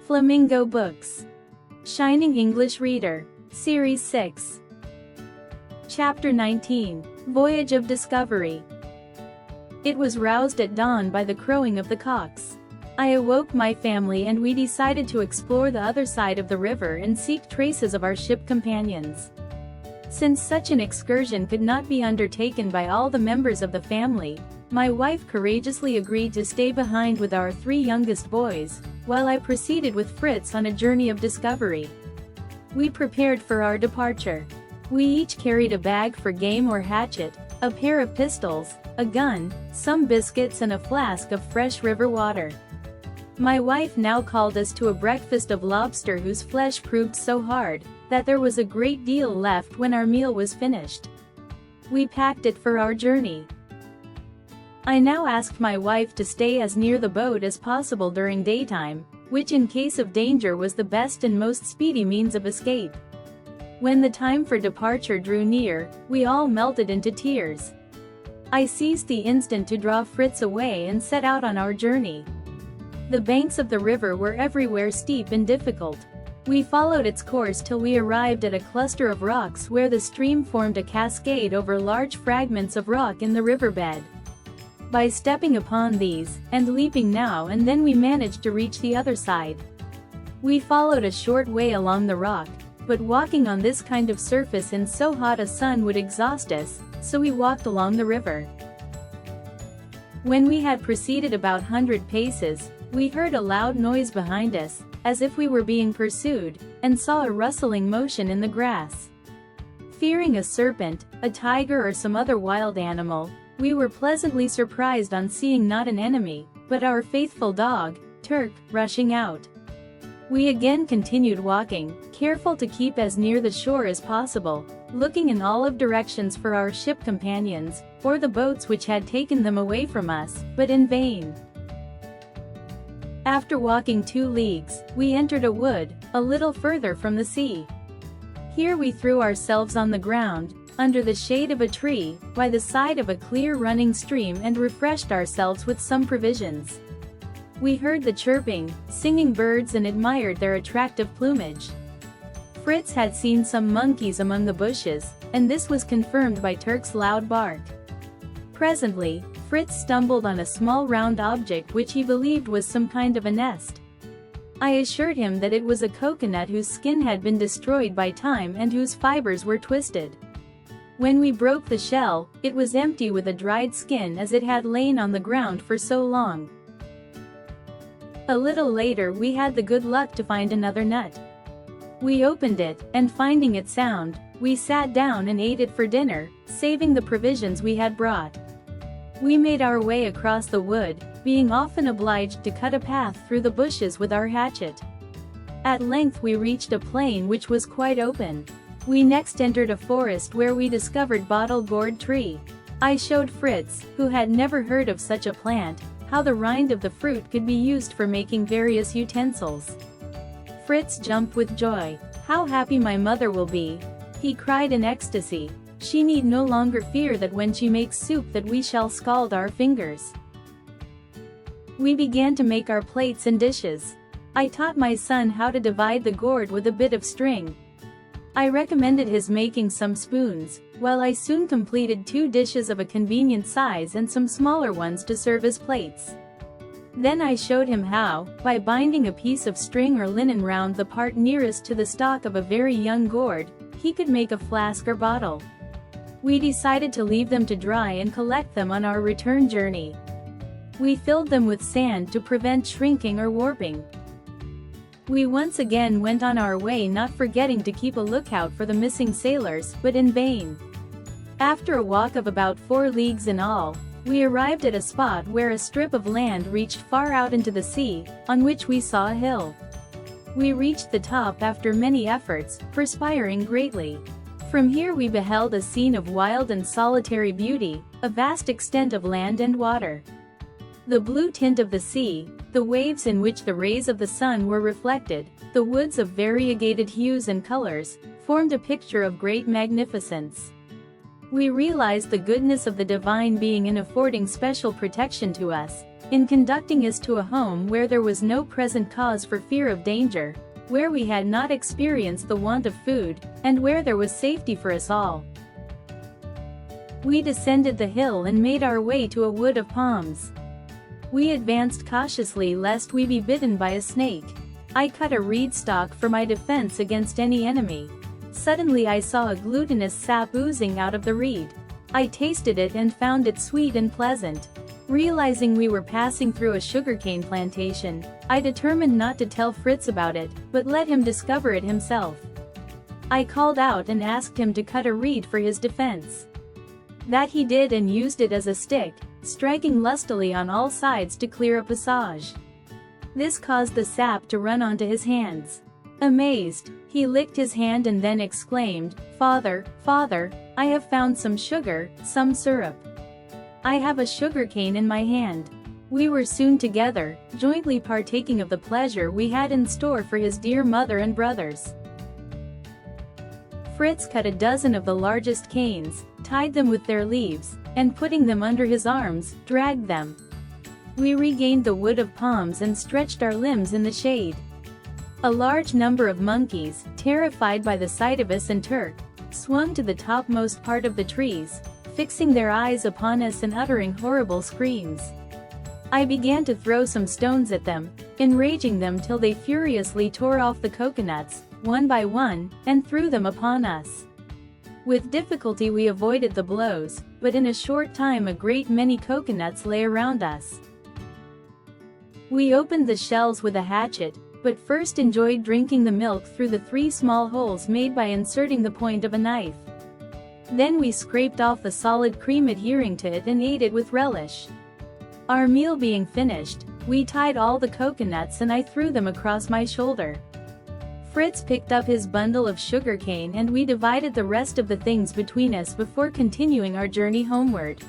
Flamingo Books. Shining English Reader. Series 6. Chapter 19. Voyage of Discovery. It was roused at dawn by the crowing of the cocks. I awoke my family and we decided to explore the other side of the river and seek traces of our ship companions. Since such an excursion could not be undertaken by all the members of the family, my wife courageously agreed to stay behind with our 3 youngest boys, while I proceeded with Fritz on a journey of discovery. We prepared for our departure. We each carried a bag for game or hatchet, a pair of pistols, a gun, some biscuits and a flask of fresh river water. My wife now called us to a breakfast of lobster whose flesh proved so hard that there was a great deal left when our meal was finished. We packed it for our journey. I now asked my wife to stay as near the boat as possible during daytime, which in case of danger was the best and most speedy means of escape. When the time for departure drew near, we all melted into tears. I seized the instant to draw Fritz away and set out on our journey. The banks of the river were everywhere steep and difficult. We followed its course till we arrived at a cluster of rocks where the stream formed a cascade over large fragments of rock in the riverbed. By stepping upon these, and leaping now and then, we managed to reach the other side. We followed a short way along the rock, but walking on this kind of surface in so hot a sun would exhaust us, so we walked along the river. When we had proceeded about 100 paces, we heard a loud noise behind us, as if we were being pursued, and saw a rustling motion in the grass. Fearing a serpent, a tiger or some other wild animal, we were pleasantly surprised on seeing not an enemy, but our faithful dog, Turk, rushing out. We again continued walking, careful to keep as near the shore as possible, looking in all of directions for our ship companions, or the boats which had taken them away from us, but in vain. After walking 2 leagues, we entered a wood, a little further from the sea. Here we threw ourselves on the ground, under the shade of a tree, by the side of a clear running stream, and refreshed ourselves with some provisions. We heard the chirping, singing birds and admired their attractive plumage. Fritz had seen some monkeys among the bushes, and this was confirmed by Turk's loud bark. Presently, Fritz stumbled on a small round object which he believed was some kind of a nest. I assured him that it was a coconut whose skin had been destroyed by time and whose fibers were twisted. When we broke the shell, it was empty with a dried skin, as it had lain on the ground for so long. A little later we had the good luck to find another nut. We opened it, and finding it sound, we sat down and ate it for dinner, saving the provisions we had brought. We made our way across the wood, being often obliged to cut a path through the bushes with our hatchet. At length we reached a plain which was quite open. We next entered a forest where we discovered bottle gourd tree. I showed Fritz, who had never heard of such a plant, how the rind of the fruit could be used for making various utensils. Fritz jumped with joy. "How happy my mother will be!" he cried in ecstasy. "She need no longer fear that when she makes soup that we shall scald our fingers." We began to make our plates and dishes. I taught my son how to divide the gourd with a bit of string. I recommended his making some spoons, while I soon completed 2 dishes of a convenient size and some smaller ones to serve as plates. Then I showed him how, by binding a piece of string or linen round the part nearest to the stalk of a very young gourd, he could make a flask or bottle. We decided to leave them to dry and collect them on our return journey. We filled them with sand to prevent shrinking or warping. We once again went on our way, not forgetting to keep a lookout for the missing sailors, but in vain. After a walk of about 4 leagues in all, we arrived at a spot where a strip of land reached far out into the sea, on which we saw a hill. We reached the top after many efforts, perspiring greatly. From here we beheld a scene of wild and solitary beauty, a vast extent of land and water. The blue tint of the sea, the waves in which the rays of the sun were reflected, the woods of variegated hues and colors, formed a picture of great magnificence. We realized the goodness of the divine being in affording special protection to us, in conducting us to a home where there was no present cause for fear of danger, where we had not experienced the want of food, and where there was safety for us all. We descended the hill and made our way to a wood of palms. We advanced cautiously lest we be bitten by a snake. I cut a reed stalk for my defense against any enemy. Suddenly I saw a glutinous sap oozing out of the reed. I tasted it and found it sweet and pleasant. Realizing we were passing through a sugarcane plantation, I determined not to tell Fritz about it, but let him discover it himself. I called out and asked him to cut a reed for his defense. That he did and used it as a stick, striking lustily on all sides to clear a passage. This caused the sap to run onto his hands. Amazed, he licked his hand and then exclaimed, "Father, Father, I have found some sugar, some syrup. I have a sugar cane in my hand." We were soon together, jointly partaking of the pleasure we had in store for his dear mother and brothers. Fritz cut a dozen of the largest canes, tied them with their leaves, and putting them under his arms, dragged them. We regained the wood of palms and stretched our limbs in the shade. A large number of monkeys, terrified by the sight of us and Turk, swung to the topmost part of the trees, fixing their eyes upon us and uttering horrible screams. I began to throw some stones at them, enraging them till they furiously tore off the coconuts, one by one, and threw them upon us. With difficulty we avoided the blows, but in a short time a great many coconuts lay around us. We opened the shells with a hatchet, but first enjoyed drinking the milk through the 3 small holes made by inserting the point of a knife. Then we scraped off the solid cream adhering to it and ate it with relish. Our meal being finished, we tied all the coconuts and I threw them across my shoulder. Fritz picked up his bundle of sugar cane and we divided the rest of the things between us before continuing our journey homeward.